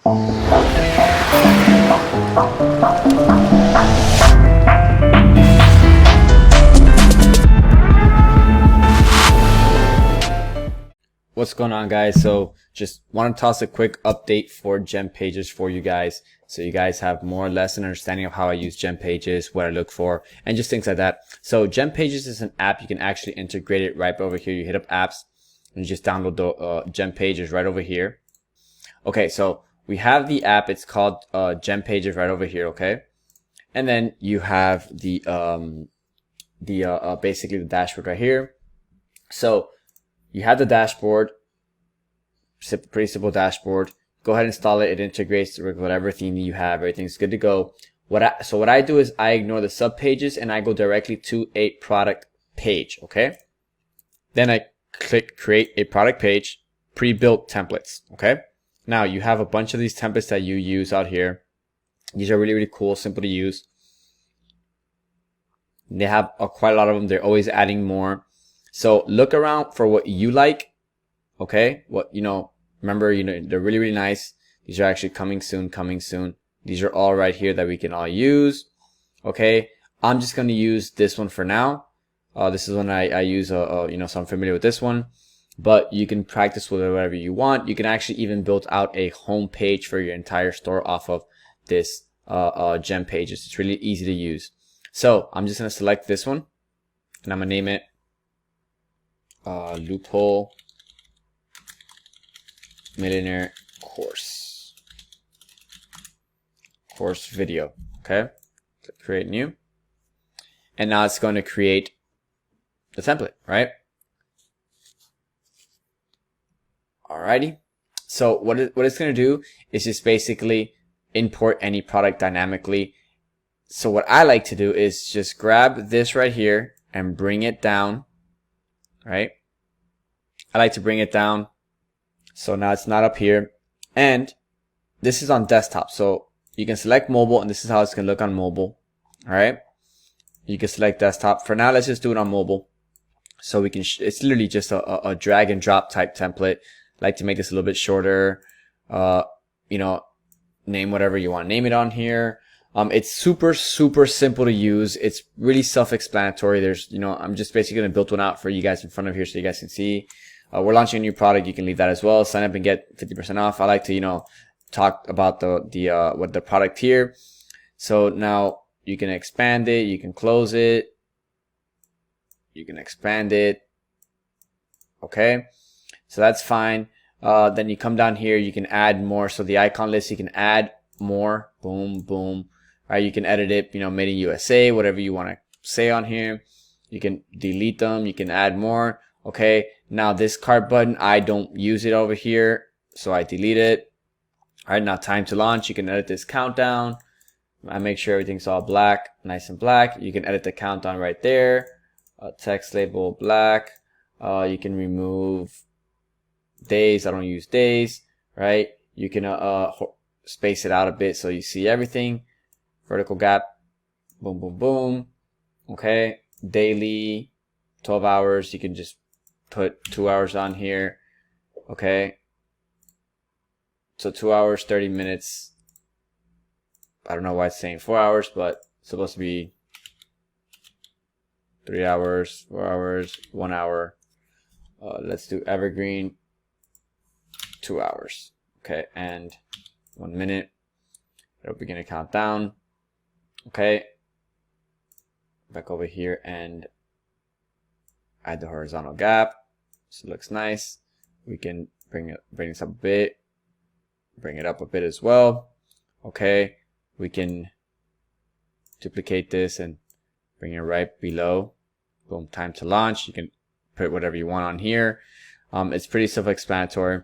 What's going on, guys? So just want to toss a quick update for gem pages for you guys, so you guys have more or less an understanding of how I use gem pages, what I look for, and just things like that. So gem pages is an app. You can actually integrate it right over here. You hit up apps and you just download the gem pages right over here. Okay, so we have the app. It's called gem pages right over here. Okay, and then you have the basically the dashboard right here. So you have the dashboard, pretty simple dashboard. Go ahead and install it. It integrates with whatever theme you have. Everything's good to go. So what I do is I ignore the sub pages and I go directly to a product page. Okay. Then I click create a product page, pre-built templates. Okay. Now you have a bunch of these templates that you use out here. These are really, really cool, simple to use. They have quite a lot of them. They're always adding more. So look around for what you like. Okay. What, remember, they're really, really nice. These are actually coming soon. These are all right here that we can all use. Okay. I'm just going to use this one for now. This is one I use, so I'm familiar with this one, but you can practice with it whatever you want. You can actually even build out a home page for your entire store off of this, gem pages. It's really easy to use. So I'm just going to select this one and I'm going to name it Loophole Millionaire course video. Okay, click create new, and now it's going to create the template, right? Alrighty. So what it's going to do is just basically import any product dynamically. So what I like to do is just grab this right here and bring it down. Right? I like to bring it down. So now it's not up here. And this is on desktop. So you can select mobile and this is how it's going to look on mobile. All right. You can select desktop. For now, let's just do it on mobile. So we can, it's literally just a drag and drop type template. I like to make this a little bit shorter. Name whatever you want to name it on here. It's super, super simple to use. It's really self-explanatory. There's, I'm just basically going to build one out for you guys in front of here so you guys can see. We're launching a new product. You can leave that as well. Sign up and get 50% off. I like to, talk about what the product here. So now you can expand it. You can close it. You can expand it. Okay. So that's fine. Then you come down here. You can add more. So the icon list, you can add more. Boom, boom. All right, you can edit it, made in USA, whatever you want to say on here. You can delete them. You can add more. Okay. Now this cart button, I don't use it over here, so I delete it. All right. Now time to launch. You can edit this countdown. I make sure everything's all black, nice and black. You can edit the countdown right there. Text label black. You can remove days. I don't use days, right? You can, space it out a bit so you see everything. Vertical gap, boom, boom, boom. Okay, daily, 12 hours. You can just put 2 hours on here. Okay, so 2 hours, 30 minutes. I don't know why it's saying 4 hours, but it's supposed to be 3 hours, 4 hours, 1 hour. Let's do evergreen, 2 hours. Okay, and 1 minute. It'll begin to count down. Okay, back over here and add the horizontal gap. So it looks nice. We can bring this up a bit, bring it up a bit as well. Okay, we can duplicate this and bring it right below. Boom, time to launch. You can put whatever you want on here. It's pretty self-explanatory.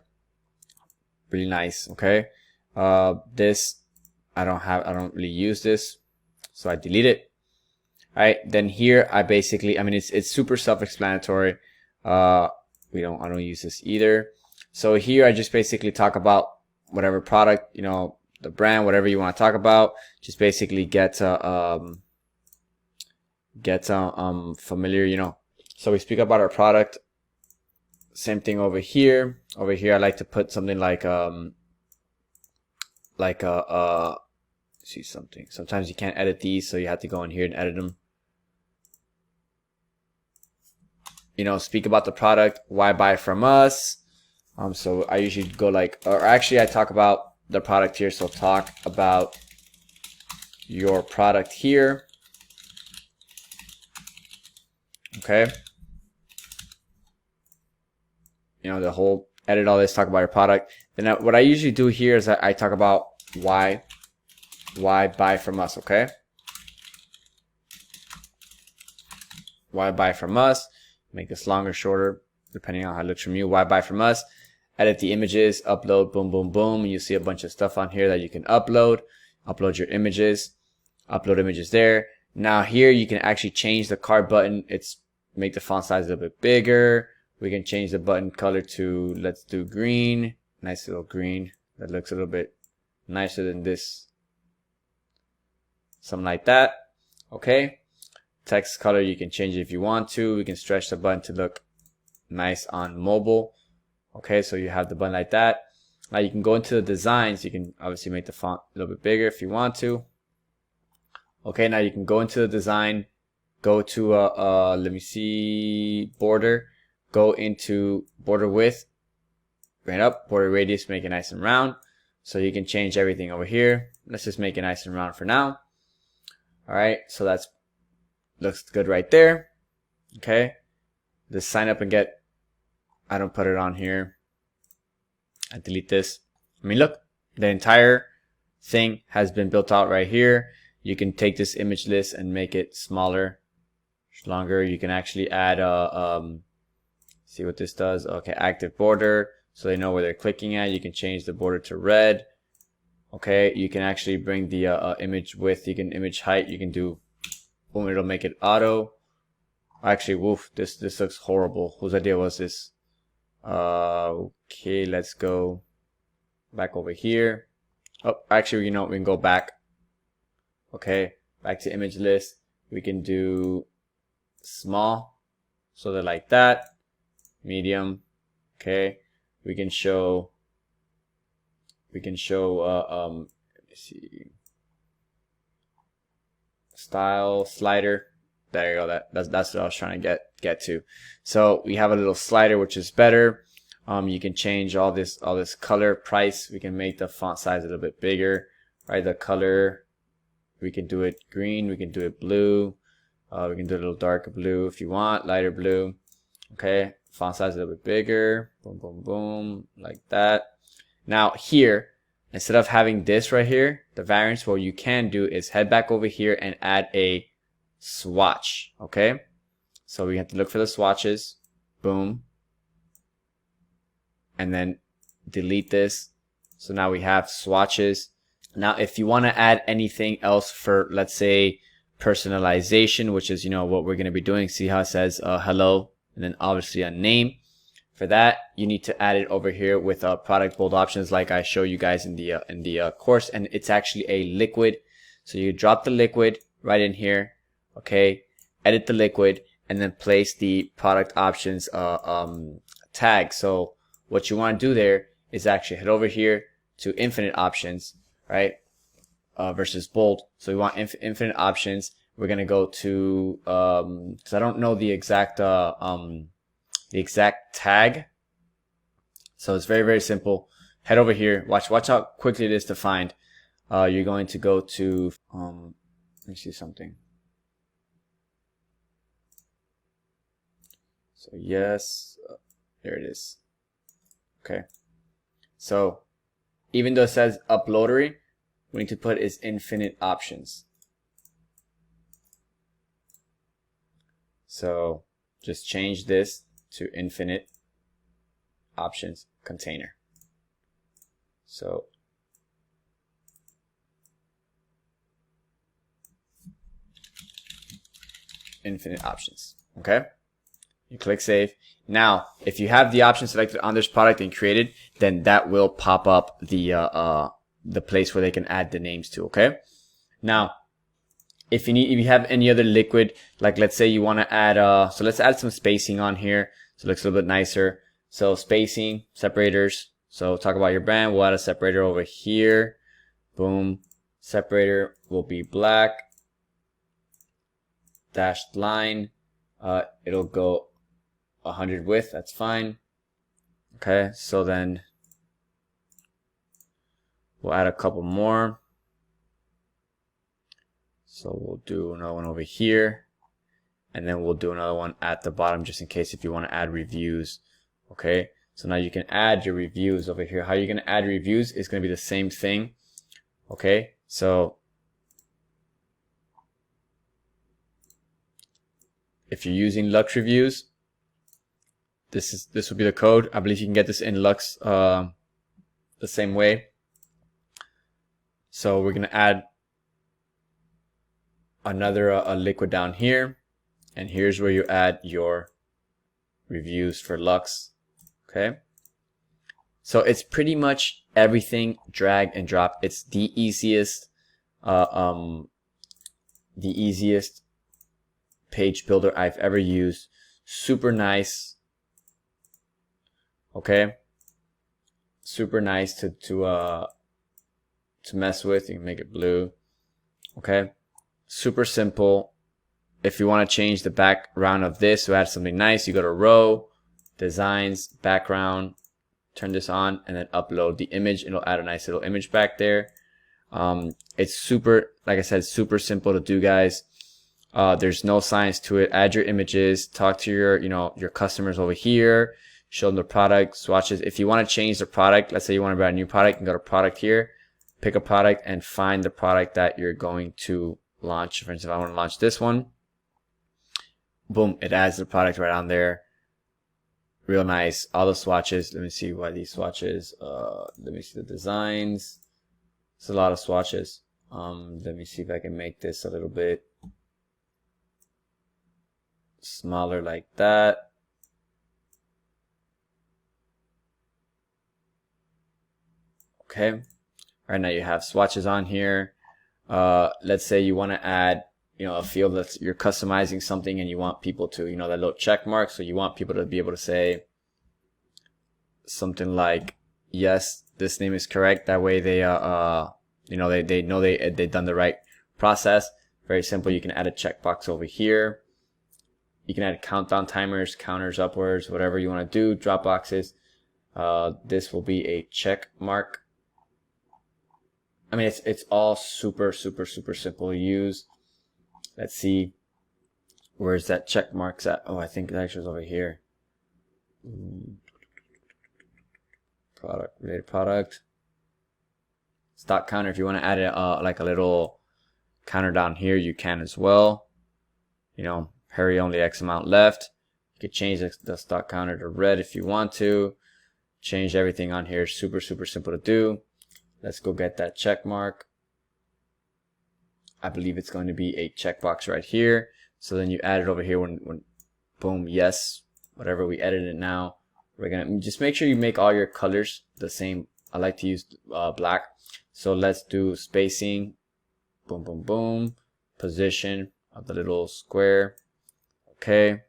Really nice. Okay, this I don't really use this. So I delete it. All right. Then here I basically, it's super self-explanatory. I don't use this either. So here I just basically talk about whatever product, the brand, whatever you want to talk about. Just basically get familiar, So we speak about our product. Same thing over here. Over here I like to put something like like see something. Sometimes you can't edit these, so you have to go in here and edit them. You know, speak about the product, why buy from us. So I usually go like, or actually I talk about the product here. So talk about your product here. Okay. You know, the whole edit all this, talk about your product. Then what I usually do here is I talk about why buy from us. Okay. Why buy from us? Make this longer, shorter, depending on how it looks from you. Why buy from us? Edit the images, upload, boom, boom, boom. You see a bunch of stuff on here that you can upload. Upload your images, upload images there. Now here you can actually change the cart button. Make the font size a little bit bigger. We can change the button color to, let's do green. Nice little green. That looks a little bit nicer than this. Something like that. Okay. Text color, you can change it if you want to. We can stretch the button to look nice on mobile. Okay, so you have the button like that. Now you can go into the designs. You can obviously make the font a little bit bigger if you want to. Okay, now you can go into the design, go to let me see, border, go into border width, bring it up, border radius, make it nice and round. So you can change everything over here. Let's just make it nice and round for now. All right, so that's looks good right there. Okay, just sign up and get. I don't put it on here. I delete this. I mean, look, the entire thing has been built out right here. You can take this image list and make it smaller, longer. You can actually add see what this does. Okay, active border, so they know where they're clicking at. You can change the border to red. Okay, you can actually bring the image width. You can image height. You can do, boom, it'll make it auto. Actually, woof, this looks horrible. Whose idea was this? Okay, let's go back over here. Oh, actually, you know, we can go back. Okay, back to image list. We can do small, so they're like that. Medium. Okay, we can show. Let me see. Style slider. There you go. That's what I was trying to get to. So we have a little slider, which is better. You can change all this color, price. We can make the font size a little bit bigger, right? The color, we can do it green. We can do it blue. We can do a little darker blue if you want, lighter blue. Okay, font size a little bit bigger. Boom, boom, boom, like that. Now here, instead of having this right here, the variance, what you can do is head back over here and add a swatch. Okay, so we have to look for the swatches. Boom, and then delete this. So now we have swatches. Now if you want to add anything else for, let's say, personalization, which is, you know, what we're going to be doing, see how it says hello and then obviously a name. For that, you need to add it over here with product bold options, like I show you guys in the course, and it's actually a liquid. So you drop the liquid right in here. Okay, edit the liquid, and then place the product options tag. So what you want to do there is actually head over here to infinite options, right? Versus bold. So we want infinite options. We're gonna go to because I don't know the exact tag. So it's very, very simple. Head over here. Watch how quickly it is to find. You're going to go to let me see something. So yes, there it is. Okay. So even though it says uploadery, we need to put is infinite options. So just change this to infinite options container. So infinite options. Okay, you click save. Now if you have the option selected on this product and created, then that will pop up the place where they can add the names to. Okay, now if you have any other liquid, like let's say you want to add so let's add some spacing on here so it looks a little bit nicer. So spacing, separators. So talk about your brand. We'll add a separator over here. Boom. Separator will be black. Dashed line. It'll go 100 width. That's fine. Okay, so then we'll add a couple more. So we'll do another one over here. And then we'll do another one at the bottom just in case if you want to add reviews. Okay, so now you can add your reviews over here. How you're going to add reviews is going to be the same thing. Okay, so if you're using Lux reviews, this will be the code. I believe you can get this in Lux the same way. So we're going to add another a liquid down here, and here's where you add your reviews for Lux. Okay, so it's pretty much everything drag and drop. It's the easiest page builder I've ever used. Super nice. Okay, super nice to mess with. You can make it blue. Okay, super simple. If you want to change the background of this to add something nice, you go to row, designs, background, turn this on, and then upload the image. It'll add a nice little image back there. It's super, like I said, super simple to do, guys. There's no science to it. Add your images, talk to your customers over here, show them the product, swatches. If you want to change the product, let's say you want to buy a new product, you can go to product here, pick a product and find the product that you're going to launch. For instance, if I want to launch this one, boom, it adds the product right on there. Real nice. All the swatches. Let me see why these swatches. Let me see the designs. It's a lot of swatches. Let me see if I can make this a little bit smaller like that. Okay. Right now you have swatches on here. Let's say you want to add, a field that you're customizing something and you want people to, that little check mark. So you want people to be able to say something like, yes, this name is correct. That way they, they know they've done the right process. Very simple. You can add a checkbox over here. You can add countdown timers, counters upwards, whatever you want to do, drop boxes. This will be a check mark. I mean, it's all super simple to use. Let's see. Where's that check marks at? Oh, I think it actually is over here. Product, related product. Stock counter. If you want to add it, like a little counter down here, you can as well. Hurry, only X amount left. You could change the stock counter to red if you want to. Change everything on here. Super simple to do. Let's go get that check mark. I believe it's going to be a checkbox right here. So then you add it over here when boom, yes, whatever we edited it now. We're going to just make sure you make all your colors the same. I like to use black. So let's do spacing. Boom, boom, boom. Position of the little square. Okay.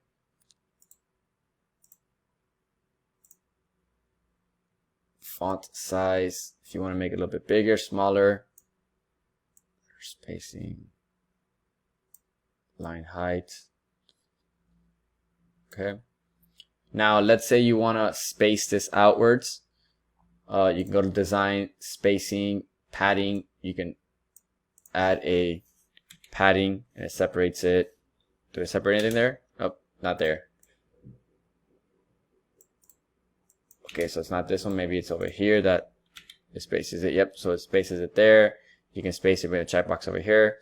Font size. If you want to make it a little bit bigger, smaller. Spacing. Line height. Okay. Now let's say you want to space this outwards. You can go to design, spacing, padding. You can add a padding and it separates it. Do I separate anything there? Oh, not there. Okay, so it's not this one. Maybe it's over here that it spaces it. Yep, so it spaces it there. You can space it with a checkbox over here.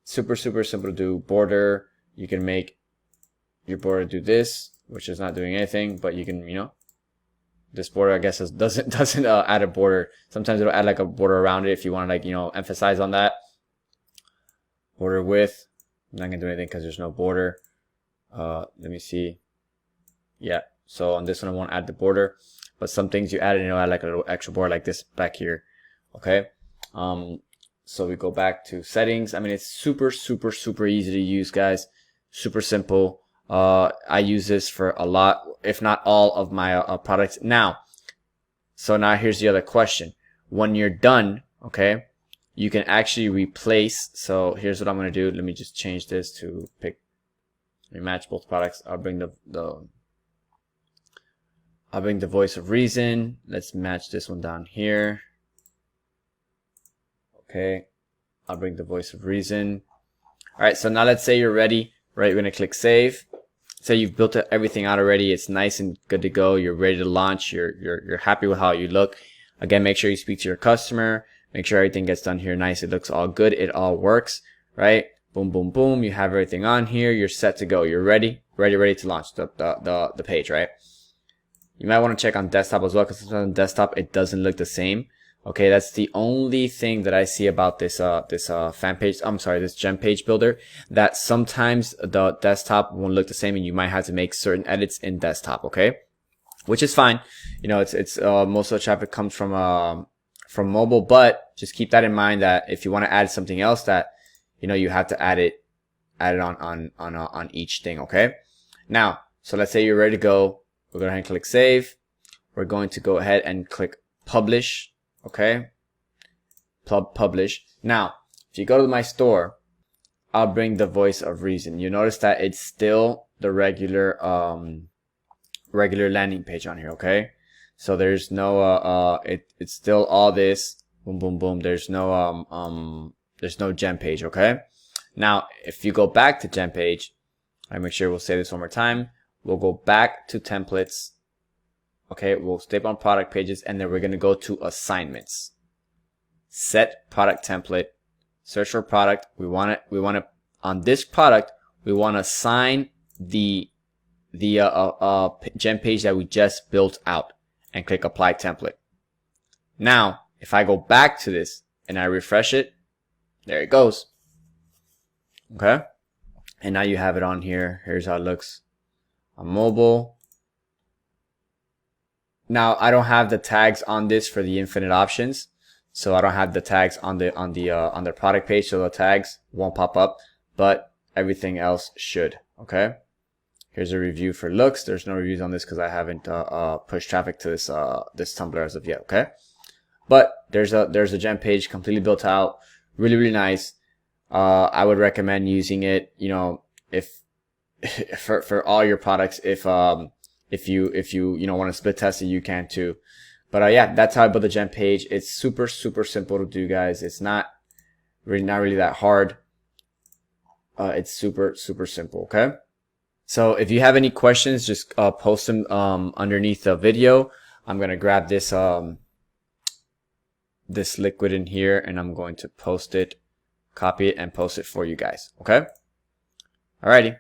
Super simple to do. Border. You can make your border do this, which is not doing anything, but you can, this border, I guess, doesn't add a border. Sometimes it'll add like a border around it if you want to emphasize on that. Border width. I'm not gonna do anything because there's no border. Let me see. Yeah. So on this one, I won't add the border, but some things you add, add like a little extra border like this back here. Okay. So we go back to settings. I mean, it's super easy to use, guys. Super simple. I use this for a lot, if not all of my products. Now, so now here's the other question. When you're done, okay, you can actually replace. So here's what I'm going to do. Let me just change this to pick, match both products. I'll bring the voice of reason. Let's match this one down here. Okay. I'll bring the voice of reason. All right. So now let's say you're ready, right? You're going to click save. Say you've built everything out already. It's nice and good to go. You're ready to launch. You're happy with how you look. Again, make sure you speak to your customer. Make sure everything gets done here nice. It looks all good. It all works, right? Boom, boom, boom. You have everything on here. You're set to go. You're ready to launch the page, right? You might want to check on desktop as well, because sometimes on desktop it doesn't look the same. Okay, that's the only thing that I see about this fan page. I'm sorry, this gem page builder, that sometimes the desktop won't look the same, and you might have to make certain edits in desktop. Okay, which is fine. You know, it's most of the traffic comes from mobile, but just keep that in mind that if you want to add something else, that you know you have to add it on each thing. Okay, now so let's say you're ready to go. We'll go ahead and click save. We're going to go ahead and click publish. Okay, publish. Now, if you go to my store, I'll bring the voice of reason. You notice that it's still the regular landing page on here. Okay, so there's no it's still all this. Boom, boom, boom. There's no gem page. Okay, now if you go back to gem page, I make sure we'll say this one more time. We'll go back to templates. Okay, we'll stay on product pages, and then we're going to go to assignments. Set product template. Search for product. We want to on this product, we want to assign the gem page that we just built out, and click apply template. Now, if I go back to this and I refresh it, there it goes. Okay, and now you have it on here. Here's how it looks on mobile. Now I don't have the tags on this for the infinite options, so I don't have the tags on the product page, so the tags won't pop up, but everything else should. Okay, here's a review for looks. There's no reviews on this because I haven't pushed traffic to this Tumblr as of yet. Okay, but there's a gem page completely built out, really nice. I would recommend using it, you know, if for all your products. If you want to split test it, you can too. But yeah, that's how I build a gem page. It's super simple to do, guys. It's not really that hard. It's super simple. Okay. So if you have any questions, just post them underneath the video. I'm gonna grab this this liquid in here, and I'm going to post it, copy it, and post it for you guys. Okay. Alrighty.